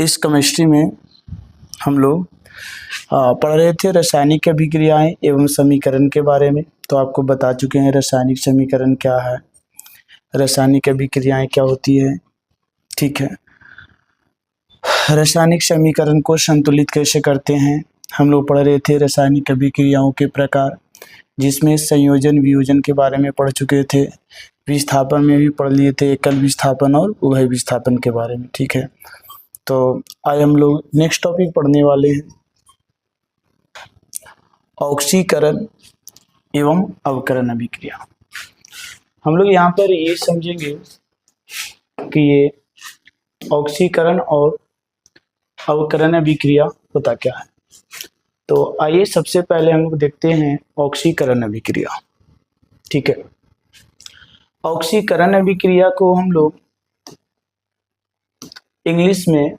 इस केमिस्ट्री में हम लोग पढ़ रहे थे रासायनिक अभिक्रियाएं एवं समीकरण के बारे में। तो आपको बता चुके हैं रासायनिक समीकरण क्या है, रासायनिक अभिक्रियाएं क्या होती है। ठीक है, रासायनिक समीकरण को संतुलित कैसे करते हैं हम लोग पढ़ रहे थे। रासायनिक अभिक्रियाओं के प्रकार, जिसमें संयोजन वियोजन के बारे में पढ़ चुके थे, विस्थापन में भी पढ़ लिए थे, एकल विस्थापन और उभय विस्थापन के बारे में। ठीक है, तो आज हम लोग नेक्स्ट टॉपिक पढ़ने वाले हैं, ऑक्सीकरण एवं अवकरण अभिक्रिया। हम लोग यहाँ पर ये समझेंगे कि ये ऑक्सीकरण और अवकरण अभिक्रिया होता क्या है। तो आइए सबसे पहले हम लोग देखते हैं ऑक्सीकरण अभिक्रिया। ठीक है, ऑक्सीकरण अभिक्रिया को हम लोग इंग्लिश में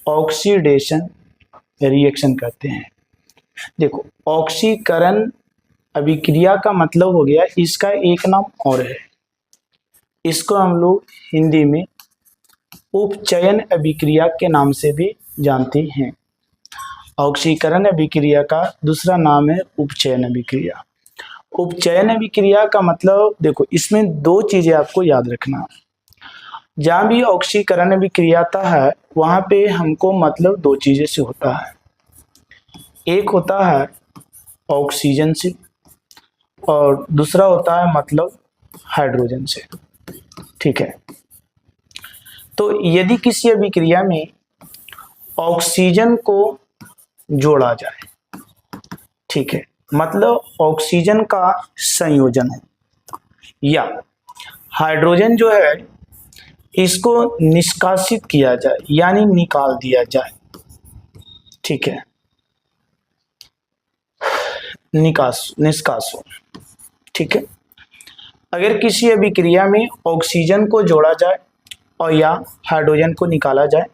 ऑक्सीडेशन रिएक्शन कहते हैं। देखो, ऑक्सीकरण अभिक्रिया का मतलब हो गया, इसका एक नाम और है, इसको हम लोग हिंदी में उपचयन अभिक्रिया के नाम से भी जानते हैं। ऑक्सीकरण अभिक्रिया का दूसरा नाम है उपचयन अभिक्रिया। उपचयन अभिक्रिया का मतलब, देखो इसमें दो चीजें आपको याद रखना। जहाँ भी ऑक्सीकरण अभिक्रिया आता है वहाँ पे हमको मतलब दो चीजें से होता है। एक होता है ऑक्सीजन से और दूसरा होता है मतलब हाइड्रोजन से। ठीक है, तो यदि किसी अभिक्रिया में ऑक्सीजन को जोड़ा जाए, ठीक है, मतलब ऑक्सीजन का संयोजन है, या हाइड्रोजन जो है इसको निष्कासित किया जाए यानी निकाल दिया जाए। ठीक है, निष्कास हो। ठीक है, अगर किसी अभिक्रिया में ऑक्सीजन को जोड़ा जाए और या हाइड्रोजन को निकाला जाए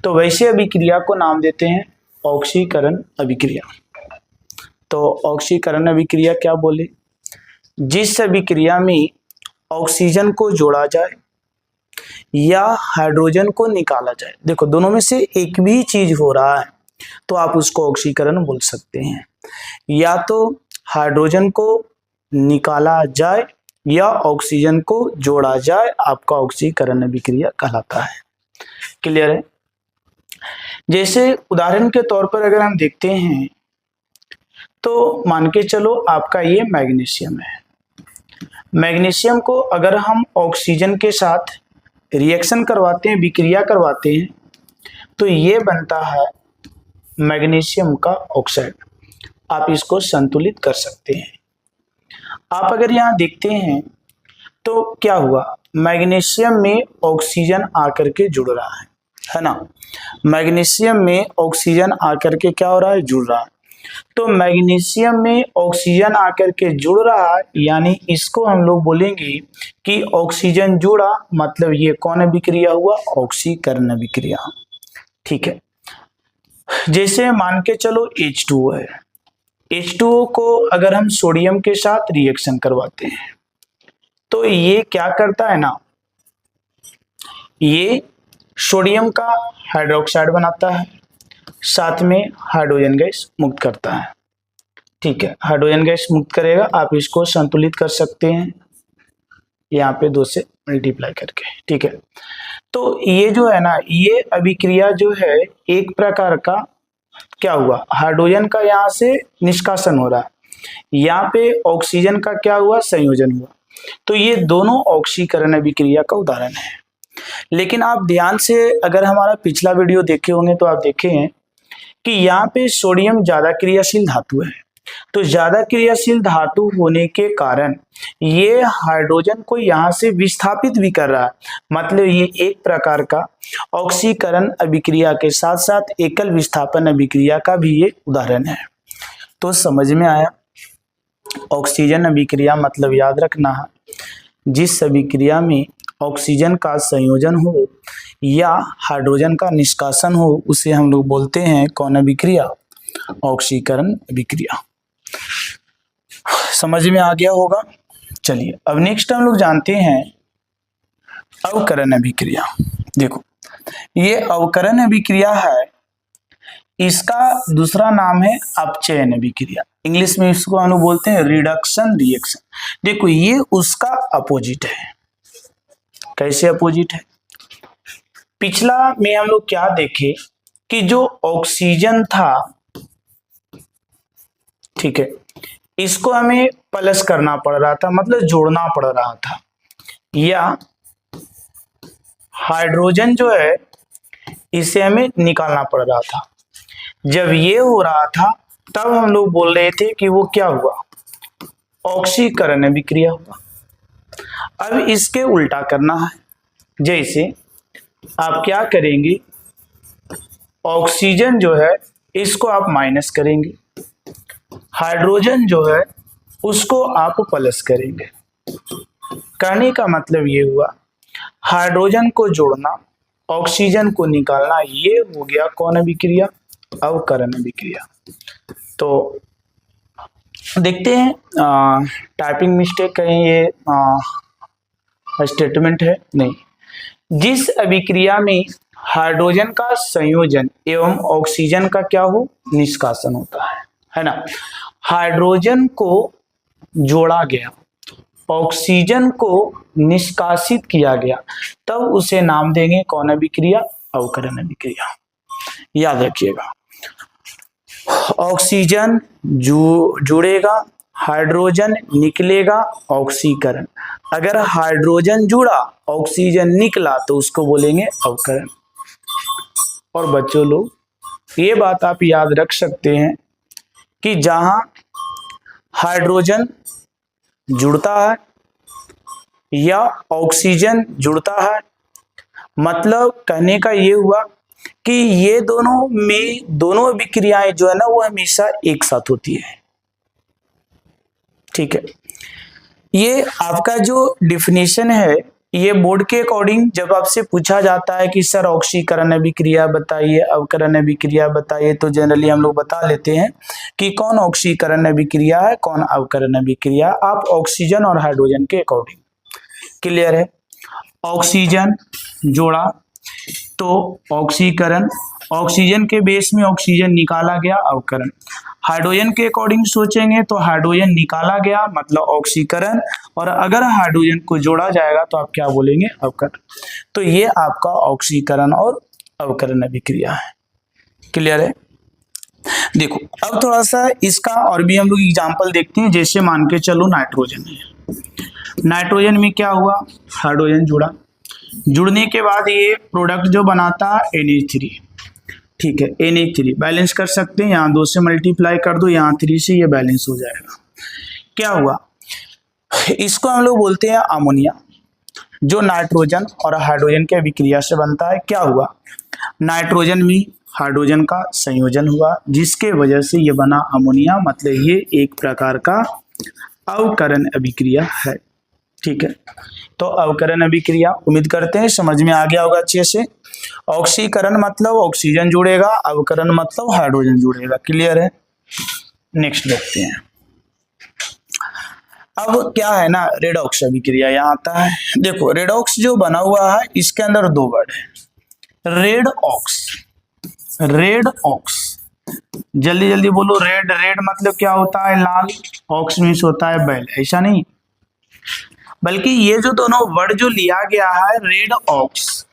तो वैसे अभिक्रिया को नाम देते हैं ऑक्सीकरण अभिक्रिया। तो ऑक्सीकरण अभिक्रिया क्या बोले, जिस अभिक्रिया में ऑक्सीजन को जोड़ा जाए या हाइड्रोजन को निकाला जाए, देखो दोनों में से एक भी चीज हो रहा है तो आप उसको ऑक्सीकरण बोल सकते हैं। या तो हाइड्रोजन को निकाला जाए या ऑक्सीजन को जोड़ा जाए, आपका ऑक्सीकरण अभिक्रिया कहलाता है। क्लियर है। जैसे उदाहरण के तौर पर अगर हम देखते हैं तो मान के चलो आपका ये मैग्नीशियम है। मैग्नीशियम को अगर हम ऑक्सीजन के साथ रिएक्शन करवाते हैं, विक्रिया करवाते हैं, तो ये बनता है मैग्नीशियम का ऑक्साइड। आप इसको संतुलित कर सकते हैं। आप अगर यहाँ देखते हैं तो क्या हुआ, मैग्नीशियम में ऑक्सीजन आकर के जुड़ रहा है ना। मैग्नीशियम में ऑक्सीजन आकर के क्या हो रहा है, जुड़ रहा है। तो मैग्नीशियम में ऑक्सीजन आकर के जुड़ रहा है, यानी इसको हम लोग बोलेंगे कि ऑक्सीजन जुड़ा, मतलब ये कौन अभिक्रिया हुआ, ऑक्सीकरण अभिक्रिया। ठीक है, जैसे मान के चलो H2O है। H2O को अगर हम सोडियम के साथ रिएक्शन करवाते हैं तो ये क्या करता है ना, ये सोडियम का हाइड्रोक्साइड बनाता है, साथ में हाइड्रोजन गैस मुक्त करता है। ठीक है, हाइड्रोजन गैस मुक्त करेगा, आप इसको संतुलित कर सकते हैं यहाँ पे 2 से मल्टीप्लाई करके। ठीक है, तो ये जो है ना, ये अभिक्रिया जो है एक प्रकार का क्या हुआ, हाइड्रोजन का यहाँ से निष्कासन हो रहा है, यहाँ पे ऑक्सीजन का क्या हुआ, संयोजन हुआ। तो ये दोनों ऑक्सीकरण अभिक्रिया का उदाहरण है। लेकिन आप ध्यान से अगर हमारा पिछला वीडियो देखे होंगे तो आप देखे हैं कि यहाँ पे सोडियम ज्यादा क्रियाशील धातु है। तो ज्यादा क्रियाशील धातु होने के कारण ये हाइड्रोजन को यहाँ से विस्थापित भी कर रहा है, मतलब ये एक प्रकार का ऑक्सीकरण अभिक्रिया के साथ साथ एकल विस्थापन अभिक्रिया का भी ये उदाहरण है। तो समझ में आया। ऑक्सीजन अभिक्रिया मतलब याद रखना, जिस अभिक्रिया में ऑक्सीजन का संयोजन हो या हाइड्रोजन का निष्कासन हो उसे हम लोग बोलते हैं कौन अभिक्रिया, ऑक्सीकरण अभिक्रिया। समझ में आ गया होगा। चलिए अब नेक्स्ट हम लोग जानते हैं अवकरण अभिक्रिया। देखो ये अवकरण अभिक्रिया है, इसका दूसरा नाम है अपचयन अभिक्रिया। इंग्लिश में इसको हम लोग बोलते हैं रिडक्शन रिएक्शन। देखो ये उसका अपोजिट है। कैसे अपोजिट है? पिछला में हम लोग क्या देखे कि जो ऑक्सीजन था, ठीक है, इसको हमें प्लस करना पड़ रहा था, मतलब जोड़ना पड़ रहा था, या हाइड्रोजन जो है इसे हमें निकालना पड़ रहा था। जब ये हो रहा था तब हम लोग बोल रहे थे कि वो क्या हुआ, ऑक्सीकरण अभिक्रिया हुआ। अब इसके उल्टा करना है, जैसे आप क्या करेंगे, ऑक्सीजन जो है इसको आप माइनस करेंगे, हाइड्रोजन जो है उसको आप प्लस करेंगे। करने का मतलब ये हुआ, हाइड्रोजन को जोड़ना, ऑक्सीजन को निकालना, ये हो गया कौन अभिक्रिया, अवकरण अभिक्रिया। तो देखते हैं टाइपिंग मिस्टेक कहीं ये स्टेटमेंट है नहीं। जिस अभिक्रिया में हाइड्रोजन का संयोजन एवं ऑक्सीजन का क्या हो, निष्कासन होता है ना। हाइड्रोजन को जोड़ा गया, ऑक्सीजन को निष्कासित किया गया, तब उसे नाम देंगे कौन अभिक्रिया, अवकरण अभिक्रिया। याद रखिएगा, ऑक्सीजन जुड़ेगा, हाइड्रोजन निकलेगा, ऑक्सीकरण। अगर हाइड्रोजन जुड़ा, ऑक्सीजन निकला तो उसको बोलेंगे अवकरण। और बच्चों लोग ये बात आप याद रख सकते हैं कि जहां हाइड्रोजन जुड़ता है या ऑक्सीजन जुड़ता है, मतलब कहने का ये हुआ कि ये दोनों अभिक्रियाएं जो है ना वो हमेशा एक साथ होती है। ठीक है, ये आपका जो डिफिनेशन है, ये बोर्ड के अकॉर्डिंग जब आपसे पूछा जाता है कि सर ऑक्सीकरण अभिक्रिया बताइए, अवकरण अभिक्रिया बताइए, तो जनरली हम लोग बता लेते हैं कि कौन ऑक्सीकरण अभिक्रिया है, कौन अवकरण अभिक्रिया। आप ऑक्सीजन और हाइड्रोजन के अकॉर्डिंग, क्लियर है। ऑक्सीजन जोड़ा तो ऑक्सीकरण, ऑक्सीजन के बेस में ऑक्सीजन निकाला गया, अवकरण। हाइड्रोजन के अकॉर्डिंग सोचेंगे तो हाइड्रोजन निकाला गया मतलब ऑक्सीकरण, और अगर हाइड्रोजन को जोड़ा जाएगा तो आप क्या बोलेंगे, अवकरण। तो ये आपका ऑक्सीकरण और अवकरण अभिक्रिया है। क्लियर है। देखो अब थोड़ा सा इसका और भी हम लोग एग्जांपल देखते हैं। जैसे मान के चलो नाइट्रोजन है, नाइट्रोजन में क्या हुआ, हाइड्रोजन जुड़ा, जुड़ने के बाद ये प्रोडक्ट जो बनाता है NH3, ठीक है, NH3 बैलेंस कर सकते हैं, यहाँ 2 से मल्टीप्लाई कर दो, यहाँ 3 से ये बैलेंस हो जाएगा। क्या हुआ, इसको हम लोग बोलते हैं अमोनिया, जो नाइट्रोजन और हाइड्रोजन के अभिक्रिया से बनता है। क्या हुआ, नाइट्रोजन में हाइड्रोजन का संयोजन हुआ, जिसके वजह से ये बना अमोनिया, मतलब ये एक प्रकार का अवकरण अभिक्रिया है। ठीक है, तो अवकरण अभिक्रिया उम्मीद करते हैं समझ में आ गया होगा अच्छे से। ऑक्सीकरण मतलब ऑक्सीजन जुड़ेगा, अवकरण मतलब हाइड्रोजन जुड़ेगा। क्लियर है। नेक्स्ट देखते हैं। अब क्या है ना, रेडॉक्स अभिक्रिया यहाँ आता है। देखो रेडॉक्स जो बना हुआ है इसके अंदर 2 वर्ड है, रेड ऑक्स, रेड ऑक्स, जल्दी जल्दी बोलो। रेड, रेड मतलब क्या होता है, लाल, ऑक्स मीन्स होता है बैल, ऐसा नहीं, बल्कि ये जो दोनों वर्ड जो लिया गया है, रेड ऑक्स,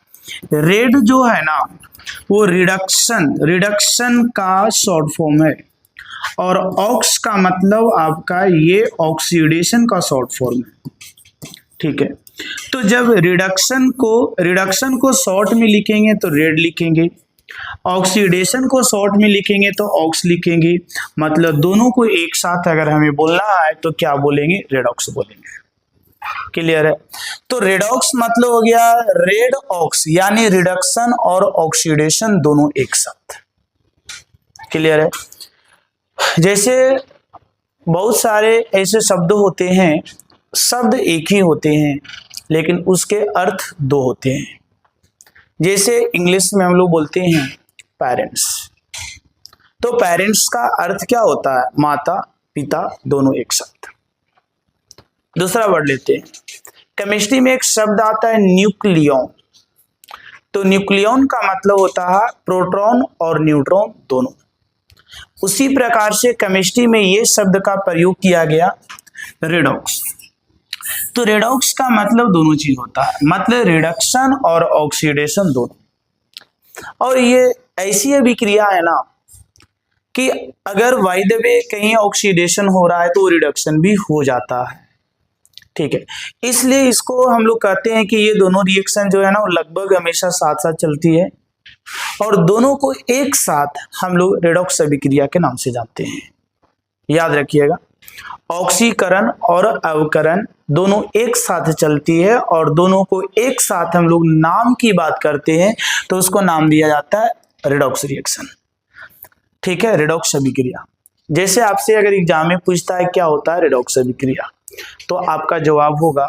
रेड जो है ना वो रिडक्शन का शॉर्ट फॉर्म है, और ऑक्स का मतलब आपका ये ऑक्सीडेशन का शॉर्ट फॉर्म है। ठीक है, तो जब रिडक्शन को शॉर्ट में लिखेंगे तो रेड लिखेंगे, ऑक्सीडेशन को शॉर्ट में लिखेंगे तो ऑक्स लिखेंगे, मतलब दोनों को एक साथ अगर हमें बोलना है तो क्या बोलेंगे, रेडॉक्स बोलेंगे। क्लियर है। तो रेडॉक्स मतलब हो गया रेड ऑक्स, यानी रिडक्शन और ऑक्सीडेशन दोनों एक साथ। क्लियर है। जैसे बहुत सारे ऐसे शब्द होते हैं, शब्द एक ही होते हैं लेकिन उसके अर्थ 2 होते हैं। जैसे इंग्लिश में हम लोग बोलते हैं पेरेंट्स, तो पेरेंट्स का अर्थ क्या होता है, माता पिता दोनों एक साथ। दूसरा वर्ड लेते हैं, केमिस्ट्री में एक शब्द आता है न्यूक्लियॉन, तो न्यूक्लियॉन का मतलब होता है प्रोटॉन और न्यूट्रॉन दोनों। उसी प्रकार से केमिस्ट्री में ये शब्द का प्रयोग किया गया रेडॉक्स। तो रेडॉक्स का मतलब दोनों चीज होता है, मतलब रिडक्शन और ऑक्सीडेशन दोनों। और ये ऐसी अभिक्रिया है ना कि अगर बाय द वे कहीं ऑक्सीडेशन हो रहा है तो रिडक्शन भी हो जाता है, ठीक है। इसलिए इसको हम लोग कहते हैं कि ये दोनों रिएक्शन जो है ना वो लगभग हमेशा साथ साथ चलती है और दोनों को एक साथ हम लोग रेडॉक्स अभिक्रिया के नाम से जानते हैं। याद रखिएगा, ऑक्सीकरण और अवकरण दोनों एक साथ चलती है और दोनों को एक साथ हम लोग नाम की बात करते हैं तो उसको नाम दिया जाता है रेडॉक्स रिएक्शन, ठीक है, रेडॉक्स अभिक्रिया। जैसे आपसे अगर एग्जाम में पूछता है क्या होता है रेडॉक्स अभिक्रिया, तो आपका जवाब होगा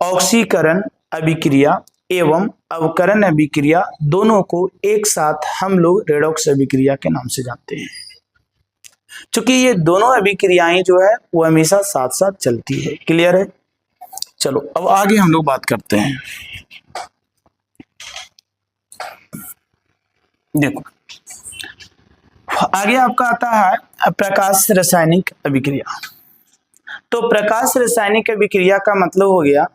ऑक्सीकरण अभिक्रिया एवं अवकरण अभिक्रिया दोनों को एक साथ हम लोग रेडॉक्स अभिक्रिया के नाम से जानते हैं। क्योंकि ये दोनों अभिक्रियाएं जो है वो हमेशा साथ साथ चलती है। क्लियर है? चलो अब आगे हम लोग बात करते हैं। देखो आगे आपका आता है प्रकाश रासायनिक अभिक्रिया। तो प्रकाश रासायनिक अभिक्रिया का मतलब हो गया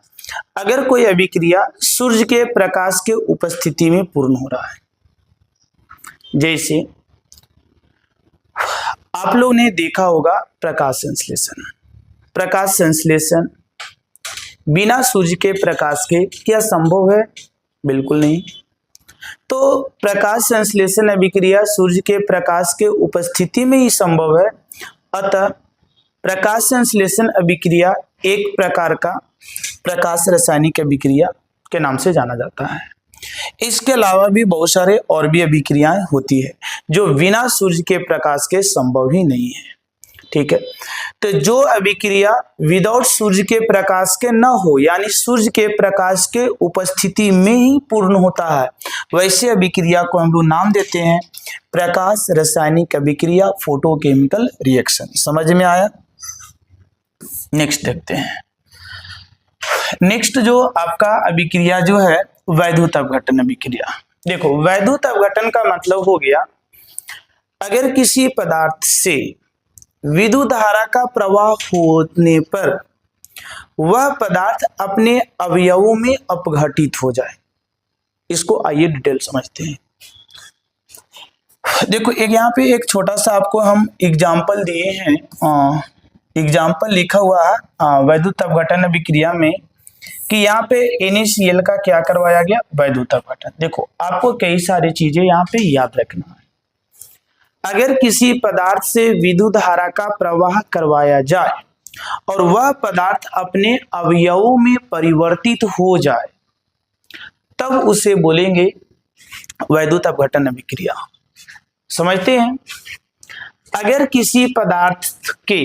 अगर कोई अभिक्रिया सूर्य के प्रकाश के उपस्थिति में पूर्ण हो रहा है। जैसे आप लोग ने देखा होगा प्रकाश संश्लेषण। प्रकाश संश्लेषण बिना सूर्य के प्रकाश के क्या संभव है? बिल्कुल नहीं। तो प्रकाश संश्लेषण अभिक्रिया सूर्य के प्रकाश के उपस्थिति में ही संभव है। अतः प्रकाश संश्लेषण अभिक्रिया एक प्रकार का प्रकाश रासायनिक अभिक्रिया के नाम से जाना जाता है। इसके अलावा भी बहुत सारे और भी अभिक्रियाएं होती है जो बिना सूर्य के प्रकाश के संभव ही नहीं है, ठीक है। तो जो अभिक्रिया विदाउट सूर्य के प्रकाश के न हो यानी सूर्य के प्रकाश के उपस्थिति में ही पूर्ण होता है, वैसे अभिक्रिया को हम लोग नाम देते हैं प्रकाश रासायनिक अभिक्रिया, फोटोकेमिकल रिएक्शन। समझ में आया? नेक्स्ट देखते हैं। नेक्स्ट जो आपका अभिक्रिया जो है वैद्युत अपघटन अभिक्रिया। देखो वैद्युत अपघटन का मतलब हो गया अगर किसी पदार्थ से विद्युत धारा का प्रवाह होने पर वह पदार्थ अपने अवयवों में अपघटित हो जाए। इसको आइए डिटेल समझते हैं। देखो एक यहाँ पे एक छोटा सा आपको हम एग्जाम्पल दिए हैं, एग्जाम्पल लिखा हुआ है वैद्युत अपघटन अभिक्रिया में कि यहाँ पे NaCl का क्या करवाया गया, वैद्युत अपघटन। देखो आपको कई सारी चीजें यहाँ पे याद रखना है। अगर किसी पदार्थ से विद्युत धारा का प्रवाह करवाया जाए और वह पदार्थ अपने अवयवों में परिवर्तित हो जाए तब उसे बोलेंगे वैद्युत अपघटन अभिक्रिया। समझते हैं? अगर किसी पदार्थ के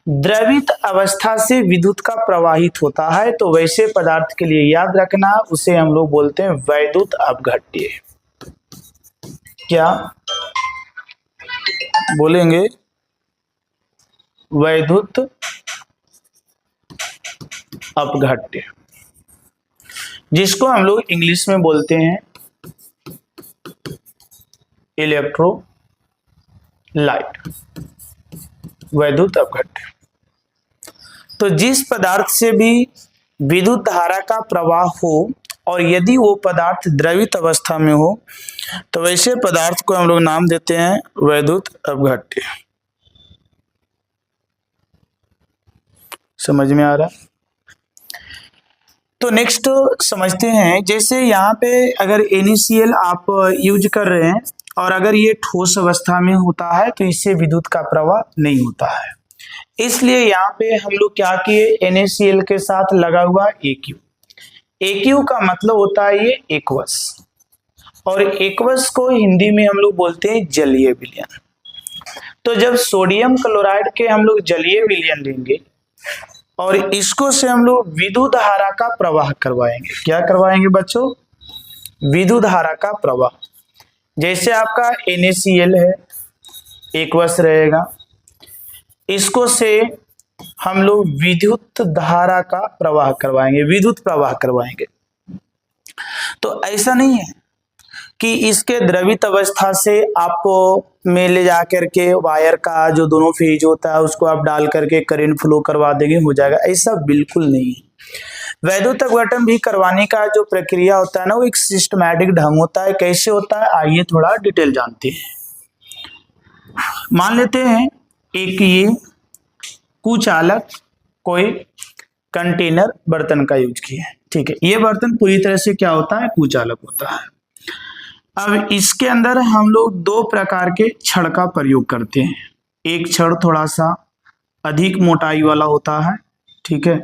द्रवित अवस्था से विद्युत का प्रवाहित होता है तो वैसे पदार्थ के लिए याद रखना उसे हम लोग बोलते हैं वैद्युत अपघट्य। क्या बोलेंगे? वैद्युत अपघट्य, जिसको हम लोग इंग्लिश में बोलते हैं इलेक्ट्रोलाइट, वैद्युत अपघट्य। तो जिस पदार्थ से भी विद्युत धारा का प्रवाह हो और यदि वो पदार्थ द्रवित अवस्था में हो तो वैसे पदार्थ को हम लोग नाम देते हैं वैद्युत अपघट्य। समझ में आ रहा? तो नेक्स्ट समझते हैं। जैसे यहाँ पे अगर NaCl आप यूज कर रहे हैं और अगर ये ठोस अवस्था में होता है तो इससे विद्युत का प्रवाह नहीं होता है, इसलिए यहाँ पे हम लोग क्या किए, NaCl के साथ लगा हुआ Aq। Aq का मतलब होता है ये एक्वस, और एक्वस को हिंदी में हम लोग बोलते हैं जलीय विलयन। तो जब सोडियम क्लोराइड के हम लोग जलीय विलयन लेंगे और इसको से हम लोग विद्युत धारा का प्रवाह करवाएंगे। क्या करवाएंगे बच्चों? विद्युत धारा का प्रवाह। जैसे आपका NaCl है, एक्वस रहेगा, इसको से हम लोग विद्युत धारा का प्रवाह करवाएंगे, विद्युत प्रवाह करवाएंगे। तो ऐसा नहीं है कि इसके द्रवित अवस्था से आप में ले जा करके वायर का जो दोनों फेज होता है उसको आप डाल करके करंट फ्लो करवा देंगे, हो जाएगा, ऐसा बिल्कुल नहीं। वैद्युत अपघटन भी करवाने का जो प्रक्रिया होता है ना, वो एक सिस्टमैटिक ढंग होता है। कैसे होता है, आइए थोड़ा डिटेल जानते हैं। मान लेते हैं एक ये कुचालक कोई कंटेनर बर्तन का यूज किया है, ठीक है। ये बर्तन पूरी तरह से क्या होता है, कुचालक होता है। अब इसके अंदर हम लोग दो प्रकार के छड़ का प्रयोग करते हैं। एक छड़ थोड़ा सा अधिक मोटाई वाला होता है, ठीक है।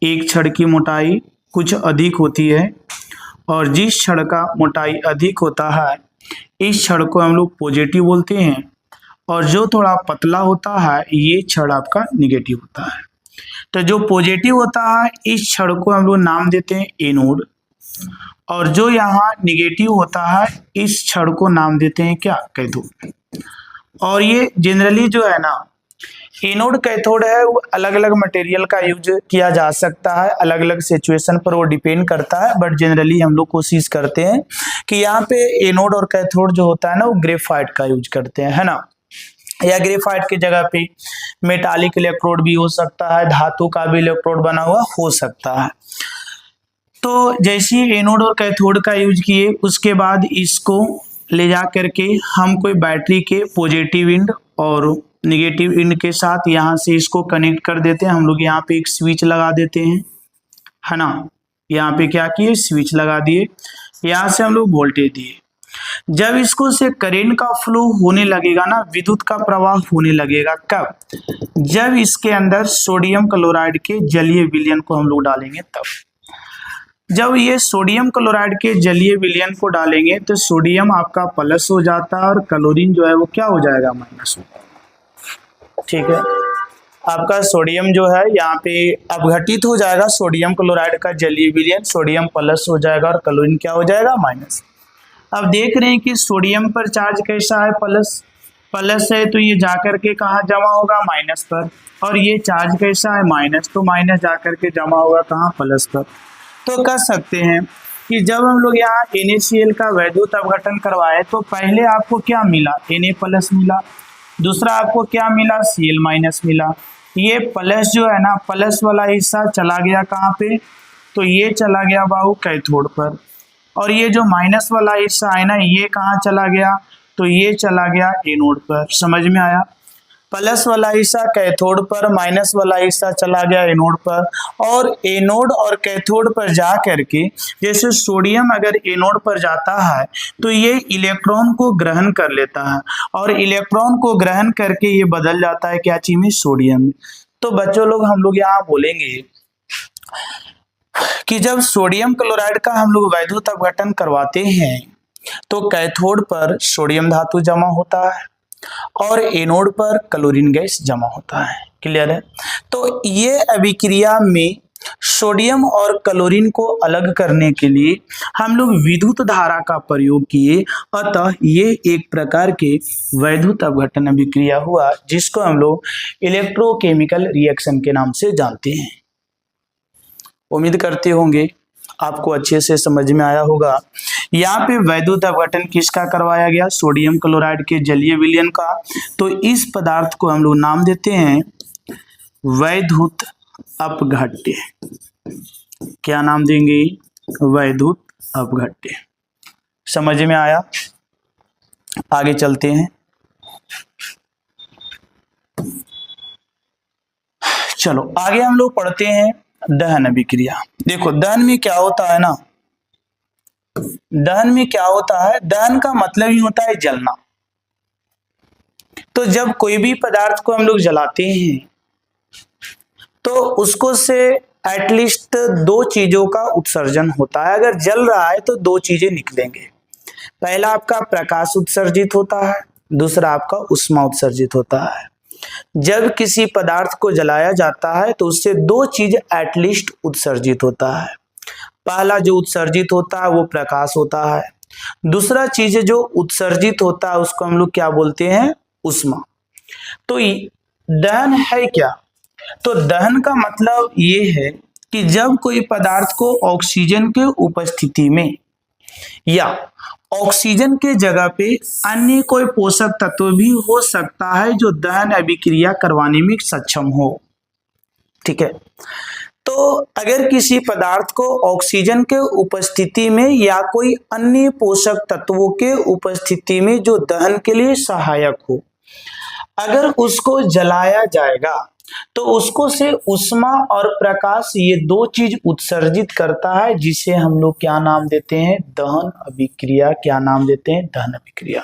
एक छड़ की मोटाई कुछ अधिक होती है, और जिस छड़ का मोटाई अधिक होता है इस छड़ को हम लोग पॉजिटिव बोलते हैं, और जो थोड़ा पतला होता है ये छड़ आपका निगेटिव होता है। तो जो पॉजिटिव होता है इस छड़ को हम लोग नाम देते हैं एनोड, और जो यहाँ निगेटिव होता है इस छड़ को नाम देते हैं क्या, कैथोड। और ये जनरली जो है ना एनोड कैथोड है वो अलग अलग मटेरियल का यूज किया जा सकता है, अलग अलग सिचुएशन पर वो डिपेंड करता है, बट जनरली हम लोग कोशिश करते हैं कि यहाँ पे एनोड और कैथोड जो होता है ना वो ग्रेफाइट का यूज करते हैं, है ना। या ग्रेफाइट की जगह पे मेटालिक इलेक्ट्रोड भी हो सकता है, धातु का भी इलेक्ट्रोड बना हुआ हो सकता है। तो जैसे ही एनोड और कैथोड का यूज किए उसके बाद इसको ले जा करके हम कोई बैटरी के पॉजिटिव एंड और नेगेटिव एंड के साथ यहाँ से इसको कनेक्ट कर देते हैं। हम लोग यहाँ पे एक स्विच लगा देते हैं, है ना। यहाँ पे क्या किए, स्विच लगा दिए, यहाँ से हम लोग वोल्टेज दिए। जब इसको से करंट का फ्लो होने लगेगा ना, विद्युत का प्रवाह होने लगेगा, कब, जब इसके अंदर सोडियम क्लोराइड के जलीय विलयन को हम लोग डालेंगे तब। जब ये सोडियम क्लोराइड के जलीय विलयन को डालेंगे तो सोडियम आपका प्लस हो जाता है और क्लोरीन जो है वो क्या हो जाएगा, माइनस हो, ठीक है। आपका सोडियम जो है यहाँ पे अपघटित हो जाएगा, सोडियम क्लोराइड का जलीय विलयन, सोडियम प्लस हो जाएगा और क्लोरीन क्या हो जाएगा, माइनस। अब देख रहे हैं कि सोडियम पर चार्ज कैसा है, प्लस, प्लस है तो ये जाकर के कहाँ जमा होगा, माइनस पर, और ये चार्ज कैसा है, माइनस, तो माइनस जाकर के जमा होगा कहाँ, प्लस पर। तो कह सकते हैं कि जब हम लोग यहाँ NaCl का वैद्युत अपघटन करवाए तो पहले आपको क्या मिला, Na+ मिला, दूसरा आपको क्या मिला, Cl- मिला। ये प्लस जो है ना, प्लस वाला हिस्सा चला गया कहाँ पे, तो ये चला गया बाबू कैथोड पर, और ये जो माइनस वाला हिस्सा है ना ये कहाँ चला गया, तो ये चला गया एनोड पर। समझ में आया, प्लस वाला हिस्सा कैथोड पर, माइनस वाला हिस्सा चला गया एनोड पर। और एनोड और कैथोड पर जा करके जैसे सोडियम अगर एनोड पर जाता है तो ये इलेक्ट्रॉन को ग्रहण कर लेता है, और इलेक्ट्रॉन को ग्रहण करके ये बदल जाता है क्या चीज में, सोडियम। तो बच्चों लोग हम लोग यहाँ बोलेंगे कि जब सोडियम क्लोराइड का हम लोग वैद्युत अपघटन करवाते हैं तो कैथोड पर सोडियम धातु जमा होता है और एनोड पर क्लोरीन गैस जमा होता है। क्लियर है। तो ये अभिक्रिया में सोडियम और क्लोरीन को अलग करने के लिए हम लोग विद्युत धारा का प्रयोग किए, अतः ये एक प्रकार के वैद्युत अपघटन अभिक्रिया हुआ जिसको हम लोग इलेक्ट्रोकेमिकल रिएक्शन के नाम से जानते हैं। उम्मीद करते होंगे आपको अच्छे से समझ में आया होगा। यहाँ पे वैद्युत अपघटन किसका करवाया गया, सोडियम क्लोराइड के जलीय विलयन का। तो इस पदार्थ को हम लोग नाम देते हैं वैद्युत अपघट्य। क्या नाम देंगे, वैद्युत अपघट्य। समझ में आया, आगे चलते हैं। चलो आगे हम लोग पढ़ते हैं दहन अभिक्रिया। देखो दहन में क्या होता है ना, दहन में क्या होता है, दहन का मतलब ही होता है जलना। तो जब कोई भी पदार्थ को हम लोग जलाते हैं तो उसको से एटलीस्ट दो चीजों का उत्सर्जन होता है। अगर जल रहा है तो दो चीजें निकलेंगे, पहला आपका प्रकाश उत्सर्जित होता है, दूसरा आपका उष्मा उत्सर्जित होता है। जब किसी पदार्थ को जलाया जाता है तो उससे दो चीज एटलीस्ट उत्सर्जित होता है। पहला जो उत्सर्जित होता है वो प्रकाश होता है, दूसरा चीज जो उत्सर्जित होता है उसको हम लोग क्या बोलते हैं, उष्मा। तो दहन है क्या, तो दहन का मतलब ये है कि जब कोई पदार्थ को ऑक्सीजन के उपस्थिति में या ऑक्सीजन के जगह पे अन्य कोई पोषक तत्व भी हो सकता है जो दहन अभिक्रिया करवाने में सक्षम हो। ठीक है, तो अगर किसी पदार्थ को ऑक्सीजन के उपस्थिति में या कोई अन्य पोषक तत्वों के उपस्थिति में जो दहन के लिए सहायक हो, अगर उसको जलाया जाएगा तो उसको से उष्मा और प्रकाश ये दो चीज उत्सर्जित करता है, जिसे हम लोग क्या नाम देते हैं? दहन अभिक्रिया। क्या नाम देते हैं? दहन अभिक्रिया।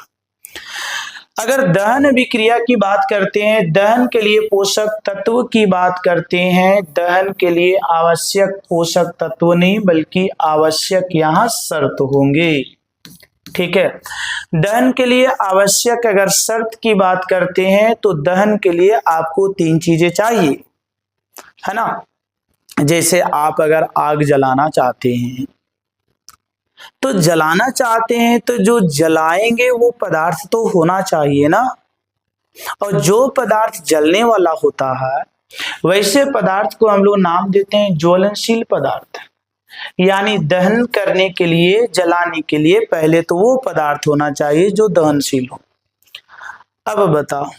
अगर दहन अभिक्रिया की बात करते हैं, दहन के लिए पोषक तत्व की बात करते हैं, दहन के लिए आवश्यक पोषक तत्व नहीं बल्कि आवश्यक यहाँ शर्त होंगे। ठीक है, दहन के लिए आवश्यक अगर शर्त की बात करते हैं तो दहन के लिए आपको 3 चीजें चाहिए, है ना। जैसे आप अगर आग जलाना चाहते हैं तो जो जलाएंगे वो पदार्थ तो होना चाहिए ना, और जो पदार्थ जलने वाला होता है वैसे पदार्थ को हम लोग नाम देते हैं ज्वलनशील पदार्थ। यानी दहन करने के लिए, जलाने के लिए पहले तो वो पदार्थ होना चाहिए जो दहनशील हो। अब बताओ,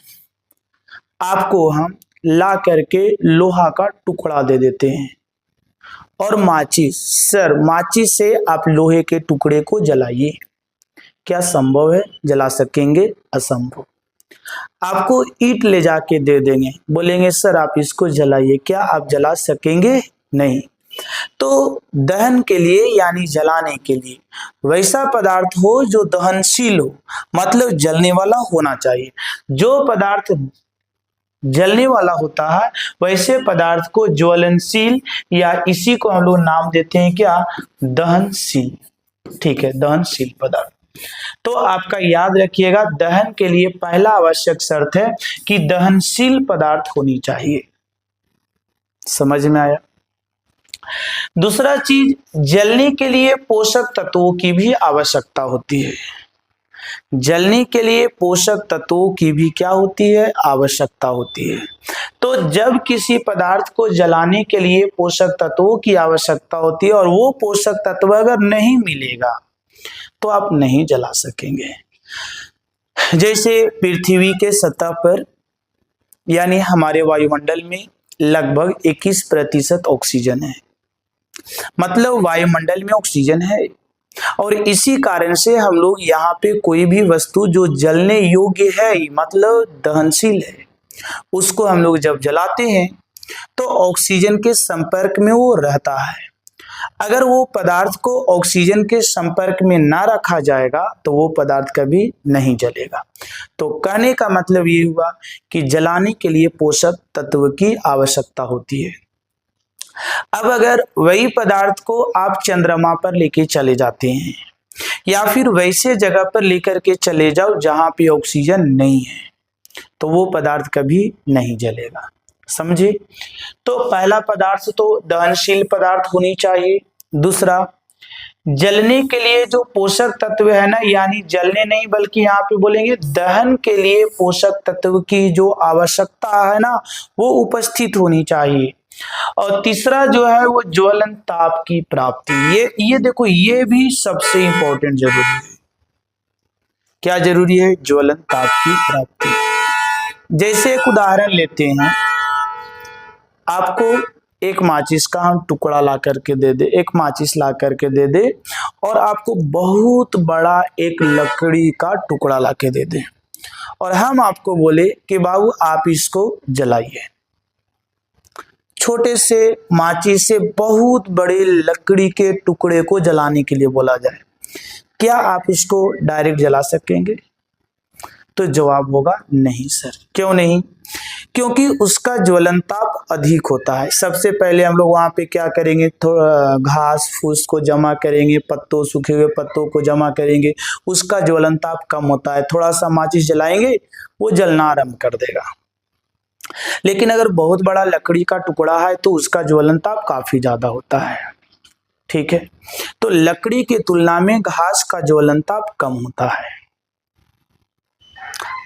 आपको हम ला करके लोहा का टुकड़ा दे देते हैं और माचिस, सर माचिस से आप लोहे के टुकड़े को जलाइए, क्या संभव है? जला सकेंगे? असंभव। आपको ईंट ले जाके दे देंगे, बोलेंगे सर आप इसको जलाइए, क्या आप जला सकेंगे? नहीं। तो दहन के लिए यानी जलाने के लिए वैसा पदार्थ हो जो दहनशील हो, मतलब जलने वाला होना चाहिए। जो पदार्थ जलने वाला होता है वैसे पदार्थ को ज्वलनशील या इसी को हम लोग नाम देते हैं क्या? दहनशील। ठीक है, दहनशील पदार्थ। तो आपका याद रखिएगा, दहन के लिए पहला आवश्यक शर्त है कि दहनशील पदार्थ होनी चाहिए। समझ में आया? दूसरा चीज, जलने के लिए पोषक तत्वों की भी आवश्यकता होती है। जलने के लिए पोषक तत्वों की भी क्या होती है? आवश्यकता होती है। तो जब किसी पदार्थ को जलाने के लिए पोषक तत्वों की आवश्यकता होती है और वो पोषक तत्व अगर नहीं मिलेगा तो आप नहीं जला सकेंगे। जैसे पृथ्वी के सतह पर यानी हमारे वायुमंडल में लगभग 21% ऑक्सीजन है, मतलब वायुमंडल में ऑक्सीजन है, और इसी कारण से हम लोग यहाँ पे कोई भी वस्तु जो जलने योग्य है मतलब दहनशील है, उसको हम लोग जब जलाते हैं तो ऑक्सीजन के संपर्क में वो रहता है। अगर वो पदार्थ को ऑक्सीजन के संपर्क में ना रखा जाएगा तो वो पदार्थ कभी नहीं जलेगा। तो कहने का मतलब ये हुआ कि जलाने के लिए पोषक तत्व की आवश्यकता होती है। अब अगर वही पदार्थ को आप चंद्रमा पर लेके चले जाते हैं या फिर वैसे जगह पर लेकर के चले जाओ जहां पे ऑक्सीजन नहीं है तो वो पदार्थ कभी नहीं जलेगा। समझे? तो पहला पदार्थ तो दहनशील पदार्थ होनी चाहिए। दूसरा, जलने के लिए जो पोषक तत्व है ना, यानी जलने नहीं बल्कि यहाँ पे बोलेंगे दहन के लिए पोषक तत्व की जो आवश्यकता है ना वो उपस्थित होनी चाहिए। और तीसरा जो है वो ज्वलन ताप की प्राप्ति। ये देखो, ये भी सबसे इंपॉर्टेंट जरूरी है। क्या जरूरी है? ज्वलन ताप की प्राप्ति। जैसे एक उदाहरण लेते हैं, आपको एक माचिस का हम टुकड़ा ला करके दे दे, एक माचिस ला करके दे दे और आपको बहुत बड़ा एक लकड़ी का टुकड़ा ला के दे दे और हम आपको बोले कि बाबू आप इसको जलाइए। छोटे से माचिस से बहुत बड़े लकड़ी के टुकड़े को जलाने के लिए बोला जाए, क्या आप इसको डायरेक्ट जला सकेंगे? तो जवाब होगा नहीं सर। क्यों नहीं? क्योंकि उसका ज्वलनताप अधिक होता है। सबसे पहले हम लोग वहां पे क्या करेंगे, थोड़ा घास फूस को जमा करेंगे, पत्तों, सूखे हुए पत्तों को जमा करेंगे, उसका ज्वलनताप कम होता है। थोड़ा सा माचिस जलाएंगे वो जलना आरंभ कर देगा। लेकिन अगर बहुत बड़ा लकड़ी का टुकड़ा है तो उसका ज्वलनताप काफी ज्यादा होता है। ठीक है, तो लकड़ी की तुलना में घास का ज्वलनताप कम होता है।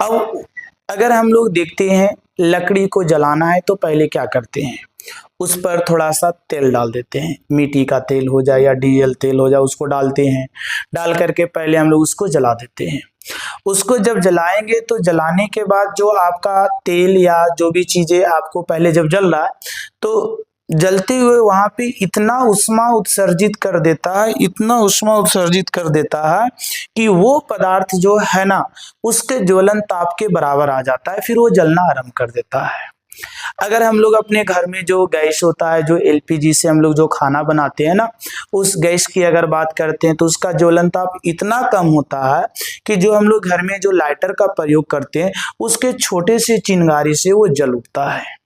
अब अगर हम लोग देखते हैं लकड़ी को जलाना है तो पहले क्या करते हैं, उस पर थोड़ा सा तेल डाल देते हैं, मिट्टी का तेल हो जाए या डीजल तेल हो जाए, उसको डालते हैं। डाल करके पहले हम लोग उसको जला देते हैं। उसको जब जलाएंगे तो जलाने के बाद जो आपका तेल या जो भी चीजें आपको पहले जब जल रहा है तो जलते हुए वहां पे इतना ऊष्मा उत्सर्जित कर देता है, इतना ऊष्मा उत्सर्जित कर देता है कि वो पदार्थ जो है ना उसके ज्वलन ताप के बराबर आ जाता है, फिर वो जलना आरंभ कर देता है। अगर हम लोग अपने घर में जो गैस होता है, जो एलपीजी से हम लोग जो खाना बनाते हैं ना, उस गैस की अगर बात करते हैं तो उसका ज्वलन ताप इतना कम होता है कि जो हम लोग घर में जो लाइटर का प्रयोग करते हैं उसके छोटे से चिंगारी से वो जल उठता है।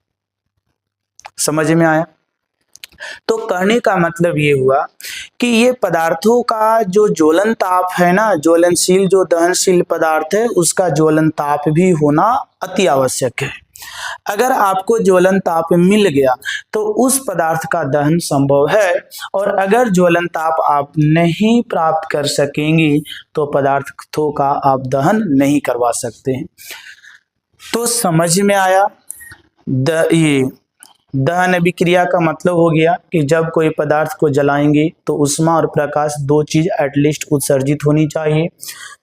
समझ में आया? तो कहने का मतलब ये हुआ कि ये पदार्थों का जो ज्वलन ताप है ना, ज्वलनशील जो दहनशील पदार्थ है उसका ज्वलन ताप भी होना अति आवश्यक है। अगर आपको ज्वलन ताप मिल गया तो उस पदार्थ का दहन संभव है, और अगर ज्वलन ताप आप नहीं प्राप्त कर सकेंगी तो पदार्थों का आप दहन नहीं करवा सकते हैं। तो समझ में आया? ये दहन अभिक्रिया का मतलब हो गया कि जब कोई पदार्थ को जलाएंगे तो ऊष्मा और प्रकाश दो चीज एटलीस्ट उत्सर्जित होनी चाहिए,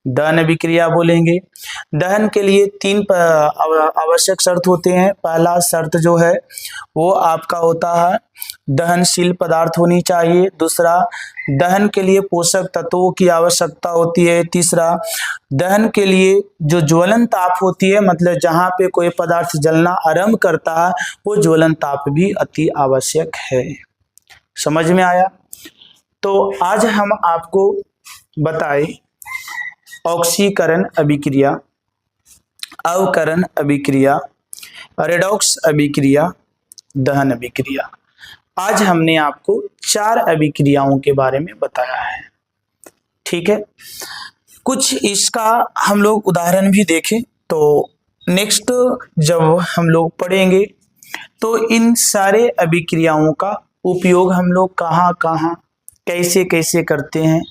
दहन अभिक्रिया बोलेंगे। दहन के लिए तीन आवश्यक शर्त होते हैं। पहला शर्त जो है वो आपका होता है दहनशील पदार्थ होनी चाहिए। दूसरा, दहन के लिए पोषक तत्वों की आवश्यकता होती है। तीसरा, दहन के लिए जो ज्वलन ताप होती है, मतलब जहां पे कोई पदार्थ जलना आरंभ करता है वो ज्वलन ताप भी अति आवश्यक है। समझ में आया? तो आज हम आपको बताए ऑक्सीकरण अभिक्रिया, अवकरण अभिक्रिया, रेडॉक्स अभिक्रिया, दहन अभिक्रिया। आज हमने आपको 4 अभिक्रियाओं के बारे में बताया है। ठीक है, कुछ इसका हम लोग उदाहरण भी देखें तो नेक्स्ट जब हम लोग पढ़ेंगे तो इन सारे अभिक्रियाओं का उपयोग हम लोग कहाँ कहाँ कैसे कैसे करते हैं,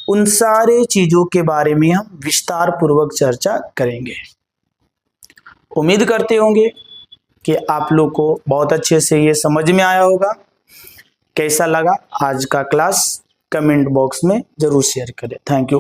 उन सारे चीजों के बारे में हम विस्तार पूर्वक चर्चा करेंगे। उम्मीद करते होंगे कि आप लोग को बहुत अच्छे से ये समझ में आया होगा। कैसा लगा आज का क्लास कमेंट बॉक्स में जरूर शेयर करें। Thank you.